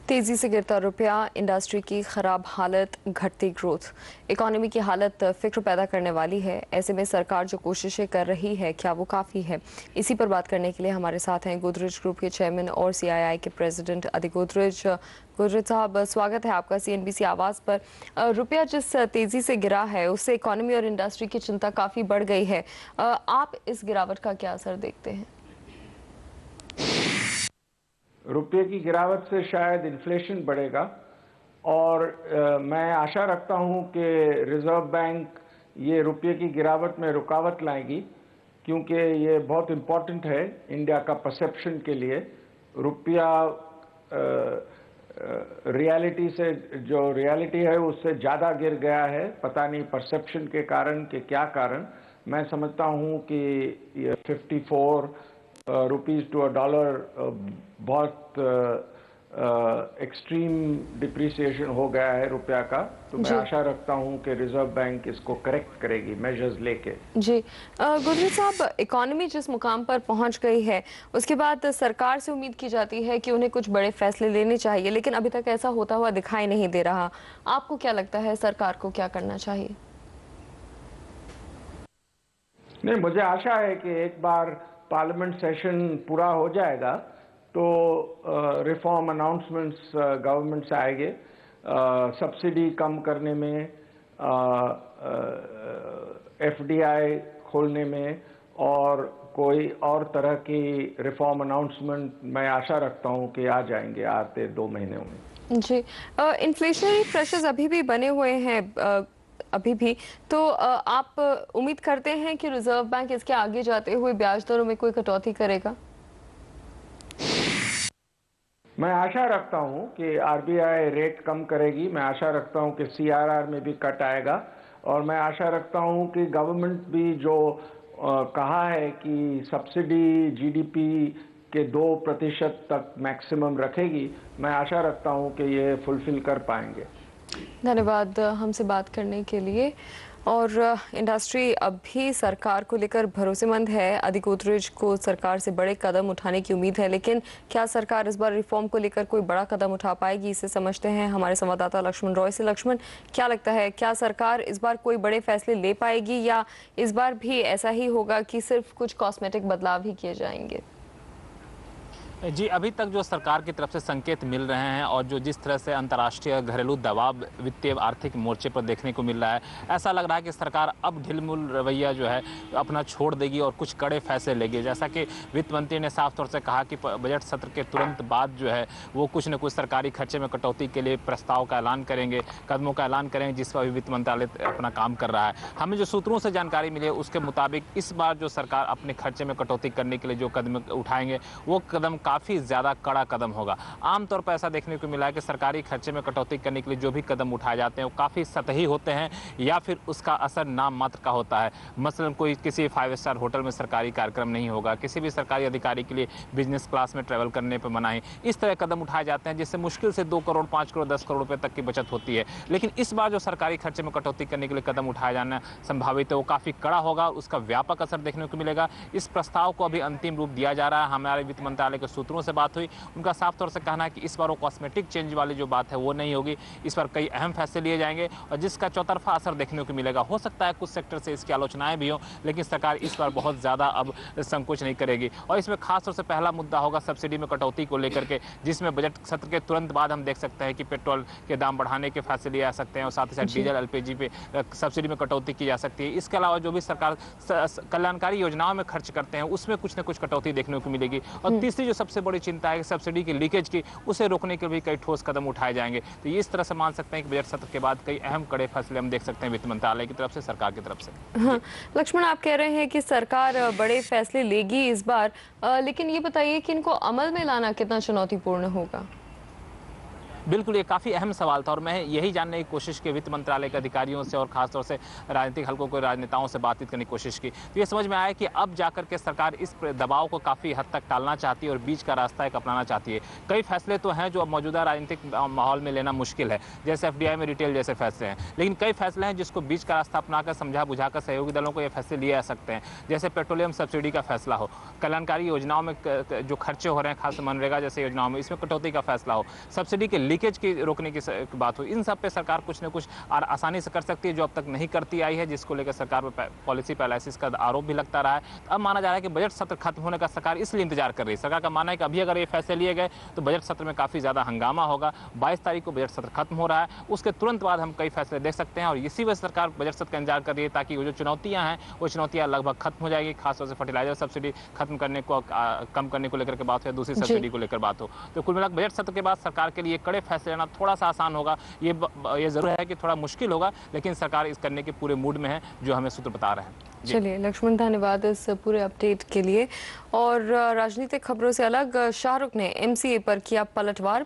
तेजी से गिरता रुपया, इंडस्ट्री की खराब हालत, घटती ग्रोथ, इकोनॉमी की हालत फिक्र पैदा करने वाली है। ऐसे में सरकार जो कोशिशें कर रही है, क्या वो काफ़ी है? इसी पर बात करने के लिए हमारे साथ हैं गोदरेज ग्रुप के चेयरमैन और सीआईआई के प्रेसिडेंट अदिक गोदरेज। गोदरेज साहब, स्वागत है आपका सीएनबीसी आवाज़ पर। रुपया जिस तेजी से गिरा है, उससे इकोनॉमी और इंडस्ट्री की चिंता काफ़ी बढ़ गई है। आप इस गिरावट का क्या असर देखते हैं? रुपये की गिरावट से शायद इन्फ्लेशन बढ़ेगा और मैं आशा रखता हूं कि रिजर्व बैंक ये रुपये की गिरावट में रुकावट लाएगी, क्योंकि ये बहुत इम्पोर्टेंट है इंडिया का परसेप्शन के लिए। रुपया रियलिटी से, जो रियलिटी है उससे ज़्यादा गिर गया है, पता नहीं परसेप्शन के कारण कि क्या कारण। मैं समझता हूं कि ये 54 रुपीज़ टू अ डॉलर बहुत एक्सट्रीम डिप्रिसिएशन हो गया है रुपया का। तो मैं आशा रखता हूं कि रिजर्व बैंक इसको करेक्ट करेगी मेजर्स लेके। जी, गुरजीत साहब, इकोनॉमी जिस मुकाम पर पहुंच गई है, उसके बाद सरकार से उम्मीद की जाती है कि उन्हें कुछ बड़े फैसले लेने चाहिए, लेकिन अभी तक ऐसा होता हुआ दिखाई नहीं दे रहा। आपको क्या लगता है, सरकार को क्या करना चाहिए? नहीं, मुझे आशा है कि एक बार पार्लियामेंट सेशन पूरा हो जाएगा तो रिफॉर्म अनाउंसमेंट्स गवर्नमेंट से आएंगे, सब्सिडी कम करने में, एफडीआई खोलने में और कोई और तरह की रिफॉर्म अनाउंसमेंट मैं आशा रखता हूं कि आ जाएंगे आते 2 महीनों में। जी, इन्फ्लेशनरी प्रेशर्स अभी भी बने हुए हैं, अभी भी तो आप उम्मीद करते हैं कि रिजर्व बैंक इसके आगे जाते हुए ब्याज दरों में कोई कटौती करेगा? मैं आशा रखता हूं कि आरबीआई रेट कम करेगी। मैं आशा रखता हूं कि सीआरआर में भी कट आएगा और मैं आशा रखता हूं कि गवर्नमेंट भी जो कहा है कि सब्सिडी जीडीपी के 2% तक मैक्सिमम रखेगी, मैं आशा रखता हूं कि ये फुलफिल कर पाएंगे। धन्यवाद हमसे बात करने के लिए। और इंडस्ट्री अब भी सरकार को लेकर भरोसेमंद है। अदिक गोदरेज को सरकार से बड़े कदम उठाने की उम्मीद है, लेकिन क्या सरकार इस बार रिफॉर्म को लेकर कोई बड़ा कदम उठा पाएगी, इसे समझते हैं हमारे संवाददाता लक्ष्मण रॉय से। लक्ष्मण, क्या लगता है, क्या सरकार इस बार कोई बड़े फैसले ले पाएगी या इस बार भी ऐसा ही होगा कि सिर्फ कुछ कॉस्मेटिक बदलाव ही किए जाएंगे? जी, अभी तक जो सरकार की तरफ से संकेत मिल रहे हैं और जो जिस तरह से अंतर्राष्ट्रीय घरेलू दबाव वित्तीय आर्थिक मोर्चे पर देखने को मिल रहा है, ऐसा लग रहा है कि सरकार अब ढिलमुल रवैया जो है अपना छोड़ देगी और कुछ कड़े फैसले लेगी। जैसा कि वित्त मंत्री ने साफ तौर से कहा कि बजट सत्र के तुरंत बाद जो है वो कुछ न कुछ सरकारी खर्चे में कटौती के लिए प्रस्ताव का ऐलान करेंगे, कदमों का ऐलान करेंगे, जिस पर वित्त मंत्रालय अपना काम कर रहा है। हमें जो सूत्रों से जानकारी मिली है उसके मुताबिक इस बार जो सरकार अपने खर्चे में कटौती करने के लिए जो कदम उठाएंगे वो कदम काफ़ी ज़्यादा कड़ा कदम होगा। आमतौर पर ऐसा देखने को मिला है कि सरकारी खर्चे में कटौती करने के लिए जो भी कदम उठाए जाते हैं वो काफ़ी सतही होते हैं या फिर उसका असर नाम मात्र का होता है। मसलन कोई किसी 5 स्टार होटल में सरकारी कार्यक्रम नहीं होगा, किसी भी सरकारी अधिकारी के लिए बिजनेस क्लास में ट्रैवल करने पर मनाही, इस तरह कदम उठाए जाते हैं जिससे मुश्किल से 2 करोड़, 5 करोड़, 10 करोड़ रुपए तक की बचत होती है। लेकिन इस बार जो सरकारी खर्चे में कटौती करने के लिए कदम उठाया जाना संभावित है वो काफ़ी कड़ा होगा, उसका व्यापक असर देखने को मिलेगा। इस प्रस्ताव को अभी अंतिम रूप दिया जा रहा है। हमारे वित्त मंत्रालय के सूत्रों से बात हुई, उनका साफ तौर से कहना है कि इस बार वो कॉस्मेटिक चेंज वाली जो बात है वो नहीं होगी। इस बार कई अहम फैसले लिए जाएंगे और जिसका चौतरफा असर देखने को मिलेगा। हो सकता है कुछ सेक्टर से इसकी आलोचनाएं भी हों, लेकिन सरकार इस बार बहुत ज़्यादा अब संकोच नहीं करेगी। और इसमें खास तौर से पहला मुद्दा होगा सब्सिडी में कटौती को लेकर के, जिसमें बजट सत्र के तुरंत बाद हम देख सकते हैं कि पेट्रोल के दाम बढ़ाने के फैसले लिए जा सकते हैं और साथ ही साथ डीजल, एलपीजी पे सब्सिडी में कटौती की जा सकती है। इसके अलावा जो भी सरकार कल्याणकारी योजनाओं में खर्च करते हैं उसमें कुछ न कुछ कटौती देखने को मिलेगी। और तीसरी जो सबसे बड़ी चिंता है सब्सिडी की लीकेज की, उसे रोकने के भी कई ठोस कदम उठाए जाएंगे। तो इस तरह से मान सकते हैं कि बजट सत्र के बाद कई अहम कड़े फैसले हम देख सकते हैं वित्त मंत्रालय की तरफ से, सरकार की तरफ से। हाँ, लक्ष्मण, आप कह रहे हैं कि सरकार बड़े फैसले लेगी इस बार, लेकिन ये बताइए कि इनको अमल में लाना कितना चुनौतीपूर्ण होगा? बिल्कुल, ये काफ़ी अहम सवाल था और मैं यही जानने की कोशिश की वित्त मंत्रालय के अधिकारियों से और खासतौर से राजनीतिक हलकों के राजनेताओं से बातचीत करने की कोशिश की। तो ये समझ में आया कि अब जाकर के सरकार इस दबाव को काफ़ी हद तक टालना चाहती है और बीच का रास्ता एक अपनाना चाहती है। कई फैसले तो हैं जो अब मौजूदा राजनीतिक माहौल में लेना मुश्किल है, जैसे एफडीआई में रिटेल जैसे फैसले हैं, लेकिन कई फैसले हैं जिसको बीच का रास्ता अपनाकर समझा बुझाकर सहयोगी दलों को ये फैसले लिए जा सकते हैं। जैसे पेट्रोलियम सब्सिडी का फैसला हो, कल्याणकारी योजनाओं में जो खर्चे हो रहे हैं, खास मनरेगा जैसे योजनाओं में, इसमें कटौती का फैसला हो, सब्सिडी के लीकेज की रोकने की बात हो, इन सब पे सरकार कुछ न कुछ आसानी से कर सकती है, जो अब तक नहीं करती आई है, जिसको लेकर सरकार पर पॉलिसी पैरालिसिस का आरोप भी लगता रहा है। अब माना जा रहा है कि बजट सत्र खत्म होने का सरकार इसलिए इंतजार कर रही है। सरकार का मानना है कि अभी अगर ये फैसले लिए गए तो बजट सत्र में काफ़ी ज़्यादा हंगामा होगा। 22 तारीख को बजट सत्र खत्म हो रहा है, उसके तुरंत बाद हम कई फैसले देख सकते हैं और इसी वजह से सरकार बजट सत्र का इंतजार कर रही है, ताकि वो जो चुनौतियाँ हैं वो चुनौतियाँ लगभग खत्म हो जाएगी। खासतौर से फर्टिलाइजर सब्सिडी खत्म करने को, कम करने को लेकर के बात हो या दूसरी सब्सिडी को लेकर बात हो। तो कुल मिलाकर बजट सत्र के बाद सरकार के लिए कड़े फैसले लेना थोड़ा सा आसान होगा। ये जरूर है कि थोड़ा मुश्किल होगा, लेकिन सरकार इस करने के पूरे मूड में है, जो हमें सूत्र बता रहे हैं। चलिए लक्ष्मण, धन्यवाद इस पूरे अपडेट के लिए। और राजनीतिक खबरों से अलग, शाहरुख ने एमसीए पर किया पलटवार।